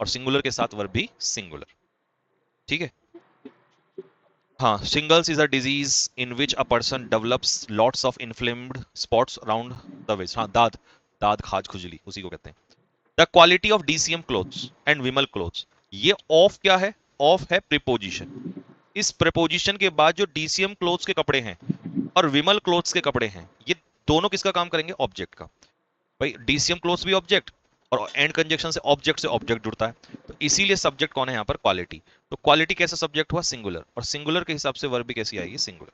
और सिंगुलर के साथ वर्ब भी सिंगुलर। ठीक है। हाँ, shingles is a disease in which a person develops lots of inflamed spots around the waist. हाँ, दाद, दाद खाज खुजली उसी को कहते हैं। The quality of DCM clothes and Vimal clothes, ये ऑफ क्या है? ऑफ है प्रीपोजिशन। इस प्रीपोजिशन के बाद जो डीसीएम क्लोथ्स के कपड़े हैं और विमल क्लोथ्स के कपड़े हैं, ये दोनों किसका काम करेंगे? ऑब्जेक्ट का। भाई डीसीएम क्लोथ्स भी ऑब्जेक्ट, और एंड कंजक्शन से ऑब्जेक्ट जुड़ता है, तो इसीलिए सब्जेक्ट कौन है यहाँ पर? क्वालिटी। तो क्वालिटी कैसा सब्जेक्ट हुआ? सिंगुलर, और सिंगुलर के हिसाब से वर्ब भी कैसी आएगी? Singular.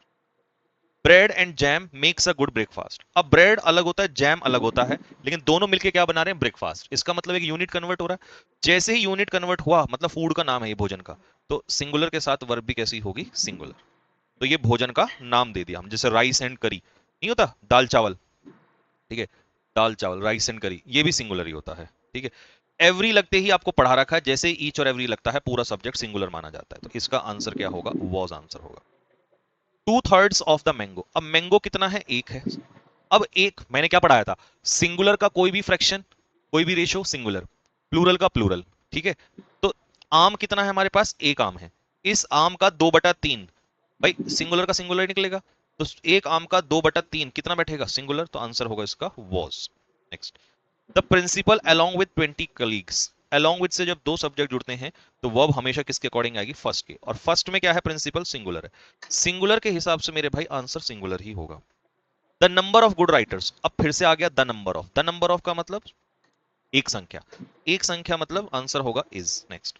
Bread and jam makes a good breakfast. अब ब्रेड अलग होता है, जैम अलग होता है, लेकिन दोनों मिलके क्या बना रहे हैं? ब्रेकफास्ट। इसका मतलब एक यूनिट कन्वर्ट हो रहा है। जैसे ही यूनिट कन्वर्ट हुआ, मतलब फूड का नाम है ये, भोजन का, तो सिंगुलर के साथ वर्ब भी कैसी होगी? सिंगुलर। तो ये भोजन का नाम दे दिया हम, जैसे राइस एंड करी नहीं होता, दाल चावल। ठीक है, दाल चावल, राइस एंड करी, ये भी सिंगुलर ही होता है। ठीक है। एवरी लगते ही आपको पढ़ा रखा है, जैसे ही ईच और एवरी लगता है पूरा सब्जेक्ट सिंगुलर माना जाता है, तो इसका आंसर क्या होगा? वॉज आंसर होगा। 2/3 ऑफ द मैंगो। अब मैंगो कितना है? एक है। अब एक मैंने क्या पढ़ाया था? सिंगुलर का कोई भी फ्रैक्शन, कोई भी रेशो सिंगुलर, प्लूरल का प्लूरल। ठीक है। तो आम कितना है हमारे पास? एक आम है। इस आम का 2/3, भाई सिंगुलर का सिंगुलर निकलेगा, तो एक आम का 2/3 कितना बैठेगा? सिंगुलर। तो आंसर होगा इसका was. Next, the principal along with 20 colleagues. Along with से जब दो सब्जेक्ट जुड़ते हैं तो वर्ब हमेशा किसके अकॉर्डिंग आएगी? फर्स्ट के, और फर्स्ट में क्या है? प्रिंसिपल, सिंगुलर है। सिंगुलर के हिसाब से मेरे भाई आंसर सिंगुलर ही होगा। The number of good writers, अब फिर से आ गया the number of. The number of का मतलब एक संख्या, एक संख्या मतलब आंसर होगा is. Next,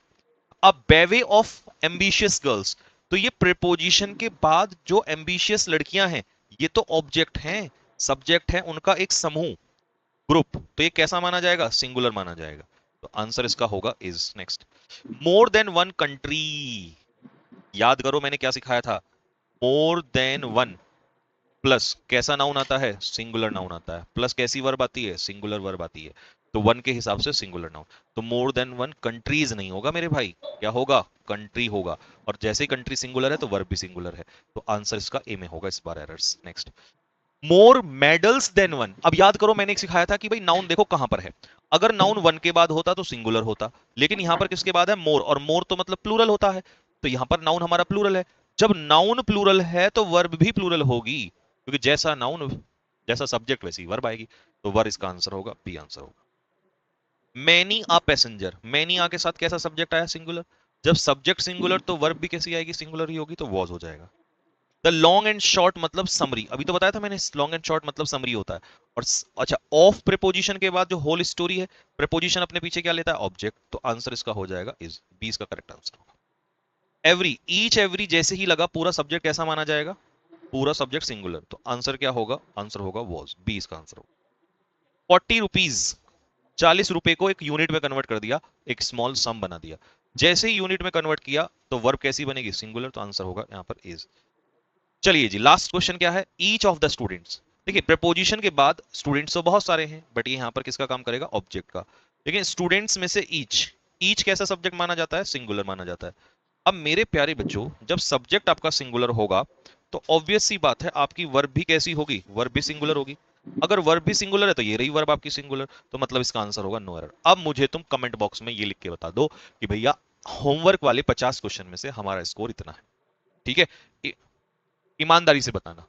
a bevy of ambitious girls. तो ये प्रीपोजिशन के बाद जो एम्बिशियस लड़कियां हैं, ये तो ऑब्जेक्ट हैं, सब्जेक्ट है उनका एक समूह, ग्रुप, तो ये कैसा माना जाएगा? सिंगुलर माना जाएगा। तो आंसर इसका होगा is. Next, more than one country. याद करो मैंने क्या सिखाया था? मोर देन वन प्लस कैसा नाउन आता है? सिंगुलर नाउन आता है। प्लस कैसी वर्ब आती है? सिंगुलर वर्ब आती है। तो वन के हिसाब से सिंगुलर नाउन। तो मोर देन वन कंट्रीज नहीं होगा मेरे भाई, क्या होगा? कंट्री होगा। और जैसे ही कंट्री सिंगुलर है तो वर्ब भी सिंगुलर है, तो आंसर इसका ए में होगा, इस बार errors. Next, more medals than one. अब याद करो मैंने एक सिखाया था कि भाई नाउन देखो कहां पर है। अगर नाउन वन के बाद होता तो सिंगुलर होता, लेकिन यहां पर किसके बाद है? मोर, और मोर तो मतलब प्लूरल होता है, तो यहां पर नाउन हमारा प्लूरल है। जब नाउन प्लूरल है तो वर्ब भी प्लूरल होगी, क्योंकि जैसा नाउन, जैसा सब्जेक्ट वैसी वर्ब आएगी। तो वर्ब इसका आंसर होगा, बी आंसर होगा। मैनी आ पैसेंजर, मैनी आ के साथ कैसा सब्जेक्ट आया? सिंगुलर। जब सब्जेक्ट सिंगुलर तो वर्ब भी कैसी आएगी? सिंगुलर ही होगी, तो वॉज हो जाएगा। द लॉन्ग एंड शॉर्ट मतलब समरी, अभी तो बताया था मैंने, लॉन्ग एंड शॉर्ट मतलब समरी होता है। और अच्छा, ऑफ प्रीपोजिशन के बाद जो होल स्टोरी है, प्रीपोजिशन अपने पीछे क्या लेता है? ऑब्जेक्ट। तो आंसर इसका हो जाएगा इज, बी इसका करेक्ट आंसर होगा। एवरी, ईच एवरी जैसे ही लगा पूरा सब्जेक्ट कैसा माना जाएगा? पूरा सब्जेक्ट सिंगुलर। तो आंसर क्या होगा? आंसर होगा वॉज, बी इसका आंसर होगा। 40 रुपीज, 40 रुपए को एक यूनिट में कन्वर्ट कर दिया, एक स्मॉल सम बना दिया। जैसे ही यूनिट में कन्वर्ट किया तो वर्ब कैसी बनेगी? सिंगुलर। तो आंसर होगा यहां पर इज। चलिए जी, लास्ट क्वेश्चन क्या है? Each of the students. देखिए प्रपोजिशन के बाद स्टूडेंट्स तो बहुत सारे हैं, बट ये यहां पर किसका काम करेगा? ऑब्जेक्ट का। लेकिन स्टूडेंट्स में से ईच, ईच कैसा सब्जेक्ट माना जाता है? सिंगुलर माना जाता है। अब मेरे प्यारे बच्चों, जब सब्जेक्ट आपका सिंगुलर होगा तो ऑब्वियस सी बात है आपकी वर्ब भी कैसी होगी? वर्ब भी सिंगुलर होगी। अगर वर्ब भी सिंगुलर है तो ये रही वर्ब आपकी सिंगुलर, तो मतलब इसका आंसर होगा नो एरर। अब मुझे तुम कमेंट बॉक्स में ये लिख के बता दो कि भैया होमवर्क वाले 50 क्वेश्चन में से हमारा स्कोर इतना है। ठीक है, ईमानदारी से बताना।